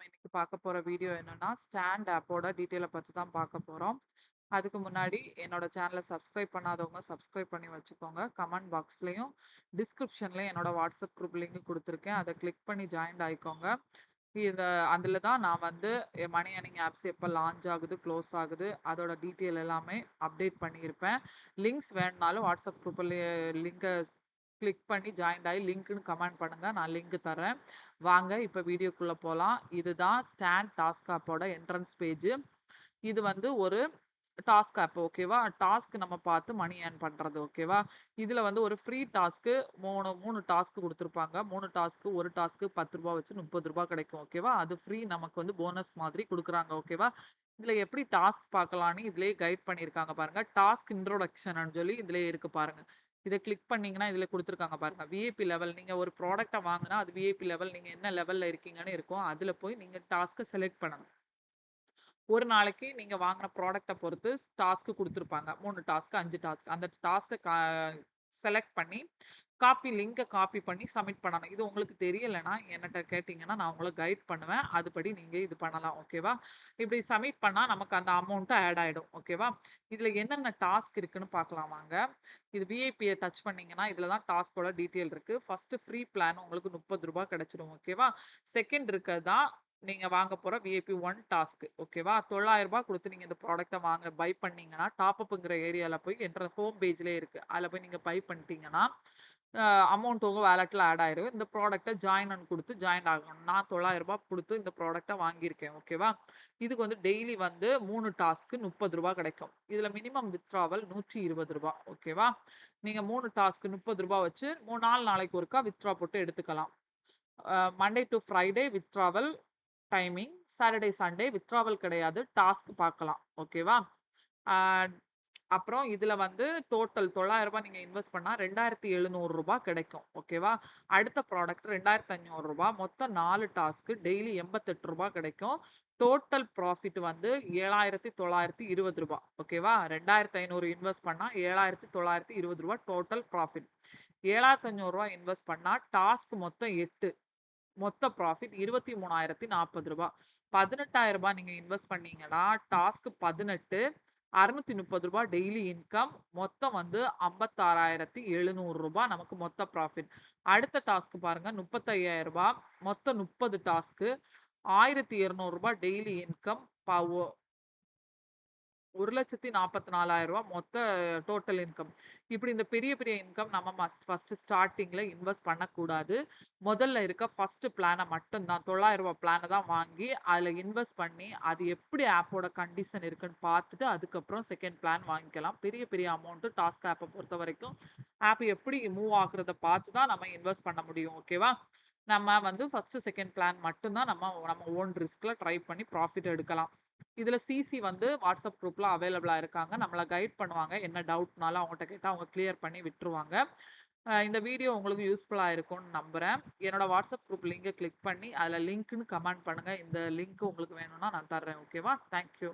இன்னைக்கு பார்க்க போற வீடியோ என்னன்னா, ஸ்டாண்ட் ஆப்போட டீட்டெயில பத்தி தான் பார்க்க போறோம். அதுக்கு முன்னாடி என்னோட சேனல சப்ஸ்கிரைப் பண்ணாதவங்க சப்ஸ்கிரைப் பண்ணி வச்சுக்கோங்க. கமெண்ட் பாக்ஸ்லயும், டிஸ்கிரிப்ஷன்லயும் என்னோட வாட்ஸ்அப் குரூப் லிங்க் குடுத்துருக்கேன். அத கிளிக் பண்ணி ஜாயின்ட் ஆயிக்கோங்க. இத அதில தான் நான் வந்து மணி ஏர்னிங் ஆப்ஸ் எப்ப லான்ச் ஆகுது, க்ளோஸ் ஆகுது, அதோட டீட்டெயில் எல்லாமே அப்டேட் பண்ணியிருப்பேன். லிங்க்ஸ் வேணும்னாலும் வாட்ஸ்அப் குரூப்ல லிங்க கிளிக் பண்ணி ஜாயின்ட் ஆயி லிங்க்ன்னு கமெண்ட் பண்ணுங்க. நான் லிங்க் தரேன். வாங்க இப்ப வீடியோக்குள்ள போலாம். இதுதான் ஸ்டாண்ட் டாஸ்க் ஆப்போட என்ட்ரன்ஸ் பேஜ். இது வந்து ஒரு டாஸ்க் ஆப் ஓகேவா? டாஸ்க் நம்ம பார்த்து மணி ஏர்ன் பண்றது ஓகேவா? இதுல வந்து ஒரு ஃப்ரீ டாஸ்க்கு 3 டாஸ்க் குடுத்துருப்பாங்க. 3 டாஸ்க்கு ஒரு டாஸ்க்கு ரூ. 10 வச்சு ரூ. 30 கிடைக்கும் ஓகேவா? அது ஃப்ரீ நமக்கு வந்து போனஸ் மாதிரி குடுக்குறாங்க ஓகேவா? இதுல எப்படி டாஸ்க் பார்க்கலான்னு இதுலயே கைட் பண்ணியிருக்காங்க பாருங்க. டாஸ்க் இன்ட்ரோடக்ஷன்னு சொல்லி இதுலயே இருக்கு பாருங்க. இத கிளிக் பண்ணீங்கன்னா, இதுல குடுத்துருக்காங்க பாருங்க. விஐபி லெவல் நீங்க ஒரு ப்ராடக்ட்ட வாங்குனா, அது விஐபி லெவல் நீங்க என்ன லெவல்ல இருக்கீங்கன்னு இருக்கும். அதுல போய் நீங்க டாஸ்க்க செலக்ட் பண்ணணும். ஒரு நாளைக்கு நீங்க வாங்குன ப்ராடக்ட்ட பொறுத்து டாஸ்க் குடுத்துருப்பாங்க. 3 டாஸ்க், 5 டாஸ்க். அந்த டாஸ்க்க செலக்ட் பண்ணி, லிங்க காப்பி பண்ணி சப்மிட் பண்ணணும். இது உங்களுக்கு தெரியலன்னா, என்னட்ட கேட்டீங்கன்னா, நான் உங்கள கைட் பண்ணுவேன். அதுபடி நீங்க இது பண்ணலாம். ஓகேவா? இப்படி சப்மிட் பண்ணா நமக்கு அந்த அமௌண்ட் ஆட் ஆயிடும். ஓகேவா? இதுல என்னென்ன டாஸ்க் இருக்குன்னு பார்க்கலாம் வாங்க. இது விஐபிய டச் பண்ணீங்கன்னா, இதுல தான் டாஸ்க்கோட டீட்டெயில் இருக்கு. ஃபர்ஸ்ட் ஃப்ரீ பிளான் உங்களுக்கு ரூ. 30 கிடைச்சிடும். ஓகேவா? செகண்ட் இருக்கிறது தான் நீங்க வாங்க போற விஐபி 1 டாஸ்க். ஓகேவா? ரூ. 900 குடுத்து நீங்க இந்த ப்ராடக்ட்ட பை பண்ணீங்கன்னா, டாப் அப்ங்கிற ஏரியால போய் ஹோம் பேஜ்லயே இருக்கு. அதுல போய் நீங்க பை பண்ணிட்டீங்கன்னா, அ அமௌண்ட் உங்க வாலெட்ல ஆட் ஆயிரும். இந்த ப்ராடக்ட்ட ஜாயின்னு குடுத்து ஜாயின் ஆகணும். நான் ரூ. 900 குடுத்து இந்த ப்ராடக்ட்ட வாங்கியிருக்கேன். ஓகேவா? இதுக்கு வந்து டெய்லி வந்து 3 டாஸ்க்கு ரூ. 30 கிடைக்கும். இதுல மினிமம் வித்ட்ராவல் ரூ. 120. ஓகேவா? நீங்க 3 டாஸ்க் ரூ. 30 வச்சு 4 நாளைக்கு ஒருக்கா வித்ட்ரா போட்டு எடுத்துக்கலாம். Monday to Friday withdrawal timing. Saturday, Sunday withdrawal கிடையாது. டாஸ்க் பார்க்கலாம். ஓகேவா? ஆ அப்புறம் இதுல வந்து டோட்டல் ரூ. 900 நீங்க இன்வெஸ்ட் பண்ணா ரூ. 2700 கிடைக்கும். ஓகேவா? அடுத்த ப்ராடக்ட் ரூ. 2500 மொத்தம் 4 டாஸ்க் டெய்லி ரூ. 88 கிடைக்கும். டோட்டல் ப்ராஃபிட் வந்து ரூ. 7920. ஓகேவா? 2500 இன்வெஸ்ட் பண்ணா ரூ. 7920 டோட்டல் ப்ராஃபிட். ரூ. 7500 இன்வெஸ்ட் பண்ணா டாஸ்க் மொத்தம் 8. மொத்த ப்ராஃபிட் ரூ. 23,040. ரூ. 18,000 நீங்க இன்வெஸ்ட் பண்ணீங்கன்னா, டாஸ்க் 18, ரூ. 630 டெய்லி இன்கம். மொத்தம் வந்து ரூ. 56,700 நமக்கு மொத்த ப்ராஃபிட். அடுத்த டாஸ்க் பாருங்க ரூ. 35,000 மொத்தம் 30 டாஸ்க். ரூ. 1,200 டெய்லி இன்கம். ரூ. 1,44,000 மொத்த டோட்டல் இன்கம். இப்படி இந்த பெரிய பெரிய இன்கம் நம்ம ஃபர்ஸ்ட் ஸ்டார்ட்டிங்ல இன்வெஸ்ட் பண்ணக்கூடாது. முதல்ல இருக்க ஃபர்ஸ்ட் பிளான மட்டும் தான் ரூ. 900 பிளான தான் வாங்கி, அதுல இன்வெஸ்ட் பண்ணி, அது எப்படி ஆப்போட கண்டிஷன் இருக்குன்னு பார்த்துட்டு, அதுக்கப்புறம் செகண்ட் பிளான் வாங்கிக்கலாம். பெரிய பெரிய அமௌண்ட் டாஸ்க் ஆப்ப பொறுத்தவரைக்கும், ஆப் எப்படி மூவ் ஆகுறத பார்த்து தான் நம்ம இன்வெஸ்ட் பண்ண முடியும். ஓகேவா? நம்ம வந்து ஃபர்ஸ்ட், செகண்ட் பிளான் மட்டும் தான் நம்ம நம்ம ஓன் ரிஸ்க்ல ட்ரை பண்ணி ப்ராஃபிட் எடுக்கலாம். இதுல சிசி வந்து வாட்ஸ்அப் குரூப்ல அவைலபிளா இருக்காங்க. நம்மள கைட் பண்ணுவாங்க. என்ன டவுட்னாலும் அவங்கட்ட கேட்டா அவங்க கிளியர் பண்ணி விட்டுருவாங்க. இந்த வீடியோ உங்களுக்கு யூஸ்ஃபுல்லா இருக்கும்னு நம்புறேன். என்னோட வாட்ஸ்அப் குரூப் லிங்க கிளிக் பண்ணி, அதுல லிங்க்ன்னு கமெண்ட் பண்ணுங்க. இந்த லிங்க் உங்களுக்கு வேணும்னா நான் தர்றேன். ஓகேவா? Thank you.